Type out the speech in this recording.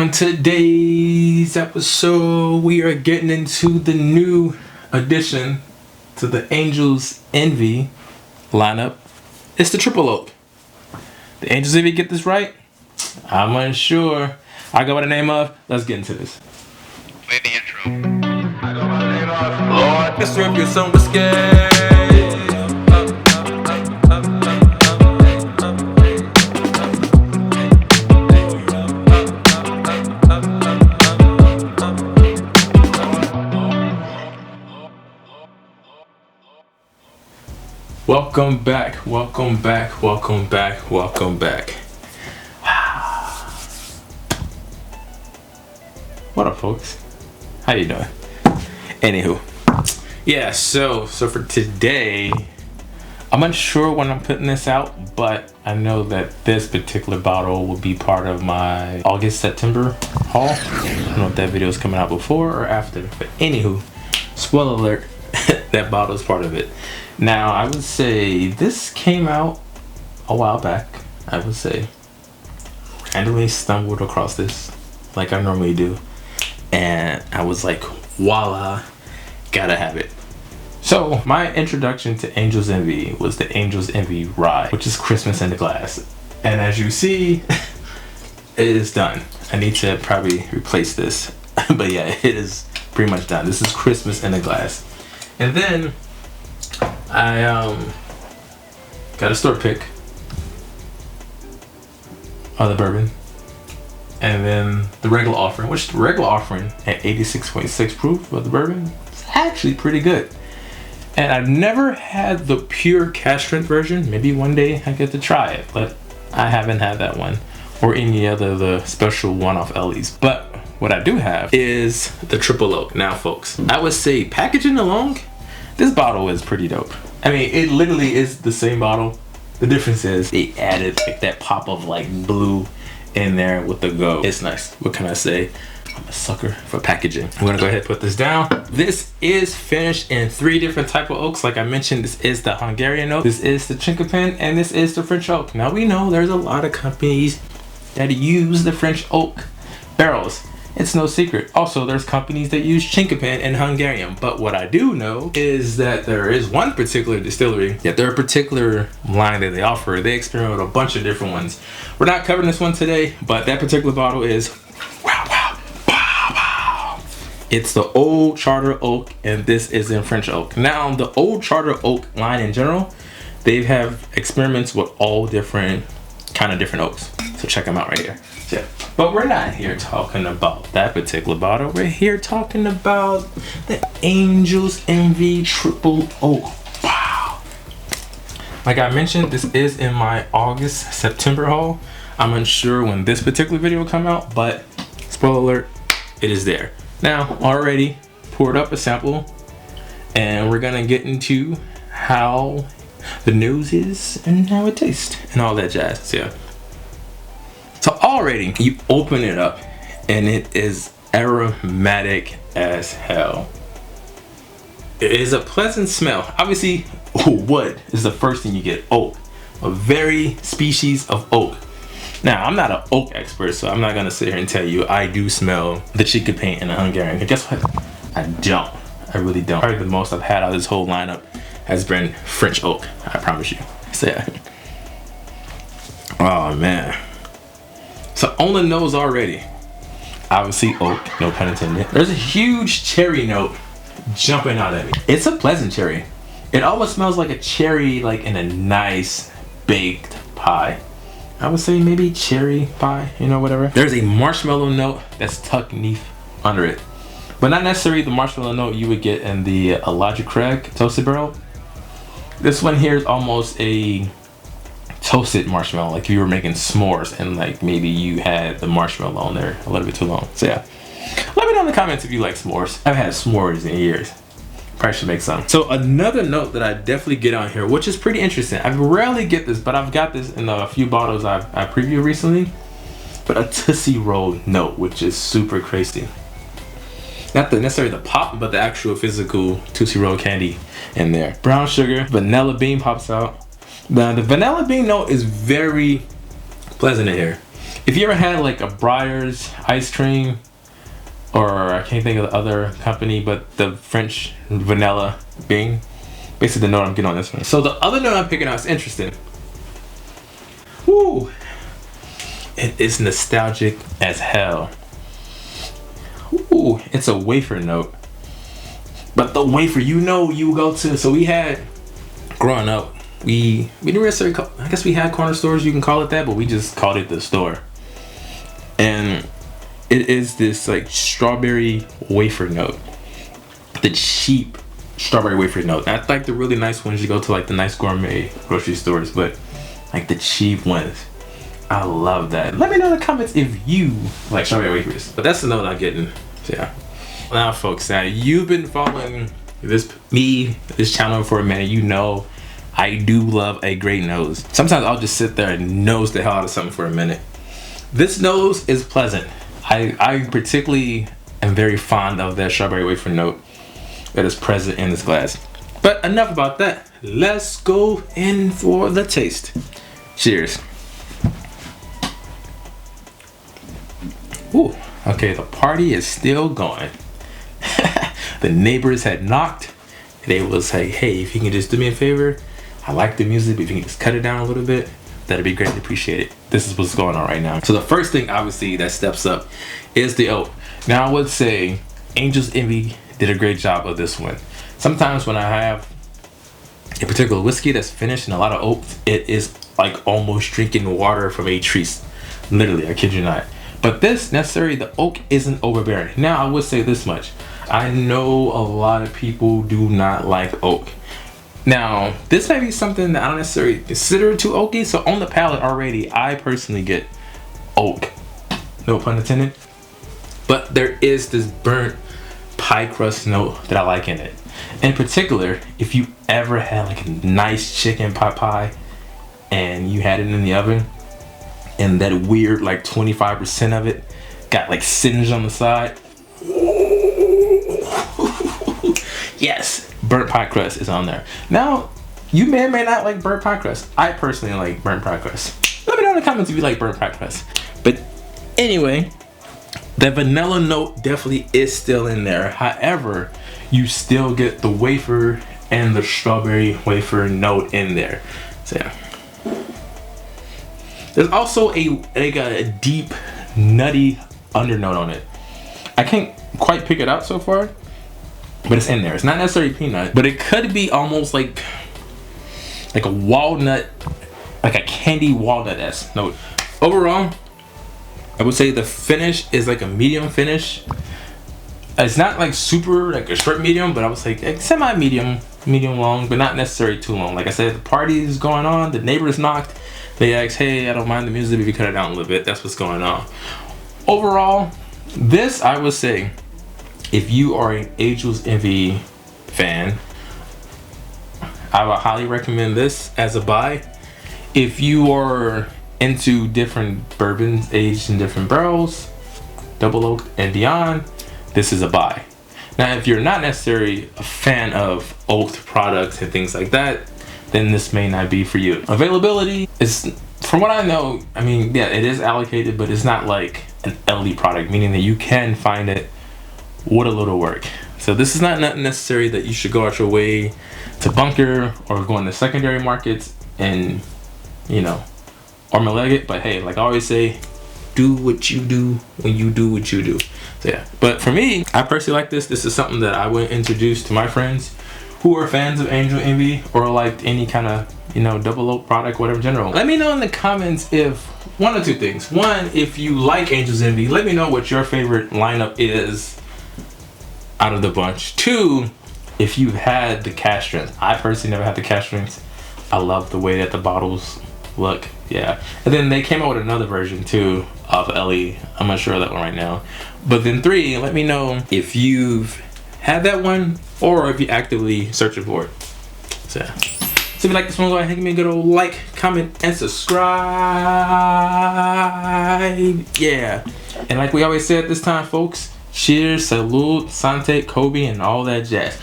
On today's episode, we are getting into the new addition to the Angel's Envy lineup. It's the Triple Oak. The Angel's Envy get this right? I'm unsure. I go by the name of. Let's get into this. Play the intro. I go by the name of Lord. Let's rip you some whiskey. Welcome back, welcome back, welcome back, welcome back. What up, folks? How you doing? Anywho, yeah, so for today, I'm unsure when I'm putting this out, but I know that this particular bottle will be part of my August-September haul. I don't know if that video is coming out before or after, but anywho, spoiler alert, that bottle is part of it. Now, I would say this came out a while back, I would say. Randomly stumbled across this, like I normally do. And I was like, voila, gotta have it. So, my introduction to Angel's Envy was the Angel's Envy Rye, which is Christmas in the glass. And as you see, it is done. I need to probably replace this. But yeah, it is pretty much done. This is Christmas in the glass. And then I got a store pick of the bourbon, and then the regular offering, which the regular offering at 86.6 proof of the bourbon is actually pretty good. And I've never had the pure cask strength version. Maybe one day I get to try it, but I haven't had that one or any other of the special one-off Ellies. But what I do have is the Triple Oak. Now, folks, I would say packaging along, this bottle is pretty dope. I mean, it literally is the same bottle. The difference is they added like that pop of like blue in there with the go. It's nice. What can I say? I'm a sucker for packaging. I'm gonna go ahead and put this down. This is finished in 3 different type of oaks. Like I mentioned, this is the Hungarian oak, this is the Chinkapin, and this is the French oak. Now we know there's a lot of companies that use the French oak barrels. It's no secret. Also, there's companies that use Chinkapin and Hungarian. But what I do know is that there is one particular distillery, that their particular line that they offer, they experiment with a bunch of different ones. We're not covering this one today, but that particular bottle is wow, wow, wow, wow. It's the Old Charter Oak, and this is in French oak. Now, the Old Charter Oak line in general, they have experiments with all different oaks. So check them out right here. Yeah. But we're not here talking about that particular bottle. We're here talking about the Angel's Envy Triple Oak. Wow. Like I mentioned, this is in my August-September haul. I'm unsure when this particular video will come out, but spoiler alert, it is there. Now, already poured up a sample, and we're gonna get into how the nose is and how it tastes and all that jazz. So yeah. So already you open it up and it is aromatic as hell. It is a pleasant smell. Obviously, wood is the first thing you get. Oak, a very species of oak. Now, I'm not an oak expert, so I'm not gonna sit here and tell you I do smell the Chinkapin and the Hungarian. And guess what? I don't. I really don't. Probably the most I've had out of this whole lineup has been French oak. I promise you. So yeah. Oh man. So on the nose already, obviously oak, no pun intended. There's a huge cherry note jumping out at me. It's a pleasant cherry. It almost smells like a cherry, like in a nice baked pie. I would say maybe cherry pie, you know, whatever. There's a marshmallow note that's tucked beneath under it, but not necessarily the marshmallow note you would get in the Elijah Craig toasted barrel. This one here is almost a toasted marshmallow, like if you were making s'mores and like maybe you had the marshmallow on there a little bit too long. So yeah, let me know in the comments if you like s'mores. I've had s'mores in years. Probably should make some. So another note that I definitely get on here, which is pretty interesting. I rarely get this, but I've got this in a few bottles I previewed recently. But a Tootsie Roll note, which is super crazy. Not necessarily the pop, but the actual physical Tootsie Roll candy in there. Brown sugar, vanilla bean pops out. Now the vanilla bean note is very pleasant in here. If you ever had like a Breyers ice cream, or I can't think of the other company, but the French vanilla bean, basically the note I'm getting on this one. So the other note I'm picking out is interesting. Woo! It is nostalgic as hell. Ooh, it's a wafer note. But the wafer, you go to, so we had, growing up, we didn't necessarily call, I guess we had corner stores, you can call it that, but we just called it the store. And it is this like strawberry wafer note. The cheap strawberry wafer note. Not like the really nice ones you go to like the nice gourmet grocery stores, but like the cheap ones. I love that. Let me know in the comments if you like strawberry wafers. But that's the note I'm getting. So yeah. Now folks, now you've been following this channel for a minute. You know I do love a great nose. Sometimes I'll just sit there and nose the hell out of something for a minute. This nose is pleasant. I particularly am very fond of that strawberry wafer note that is present in this glass. But enough about that. Let's go in for the taste. Cheers. Ooh, okay, the party is still going. The neighbors had knocked. They was like, hey, if you can just do me a favor, I like the music, but if you can just cut it down a little bit, that'd be greatly appreciated. This is what's going on right now. So the first thing obviously that steps up is the oak. Now I would say Angel's Envy did a great job of this one. Sometimes when I have a particular whiskey that's finished in a lot of oak, it is like almost drinking water from a tree. Literally, I kid you not. But this necessarily, the oak isn't overbearing. Now I would say this much. I know a lot of people do not like oak. Now, this might be something that I don't necessarily consider too oaky, so on the palate already, I personally get oak. No pun intended. But there is this burnt pie crust note that I like in it. In particular, if you ever had like a nice chicken pot pie and you had it in the oven, and that weird like 25% of it got like singed on the side. Yes, burnt pie crust is on there. Now, you may or may not like burnt pie crust. I personally like burnt pie crust. Let me know in the comments if you like burnt pie crust. But anyway, the vanilla note definitely is still in there. However, you still get the wafer and the strawberry wafer note in there. So yeah. There's also a deep, nutty undernote on it. I can't quite pick it out so far, but it's in there. It's not necessarily peanut, but it could be almost like a walnut, like a candy walnut-esque note. Overall, I would say the finish is like a medium finish. It's not like super like a short medium, but I would say like semi-medium, medium long, but not necessarily too long. Like I said, the party is going on, the neighbors knocked. They asked, hey, I don't mind the music if you cut it down a little bit. That's what's going on. Overall, this, I would say, if you are an Angel's Envy fan, I would highly recommend this as a buy. If you are into different bourbons aged in different barrels, double oak and beyond, this is a buy. Now, if you're not necessarily a fan of oaked products and things like that, then this may not be for you. Availability is, from what I know, I mean, yeah, it is allocated, but it's not like an LD product, meaning that you can find it with a little work. So this is not necessary that you should go out your way to bunker or go into secondary markets and, you know, arm leg it. But hey, like I always say, do what you do when you do what you do. So yeah, but for me, I personally like this. This is something that I would introduce to my friends who are fans of Angel Envy or like any kind of, you know, double oak product, whatever general. Let me know in the comments if, one or two things. One, if you like Angel's Envy, let me know what your favorite lineup is out of the bunch. Two, if you've had the cask strength. I personally never had the cask strength. I love the way that the bottles look. Yeah. And then they came out with another version too of LE. I'm not sure of that one right now. But then three, let me know if you've had that one or if you're actively searching for it. So if you like this one, go ahead and give me a good old like, comment, and subscribe. Yeah. And like we always say at this time, folks, cheers, salute, sante, Kobe, and all that jazz.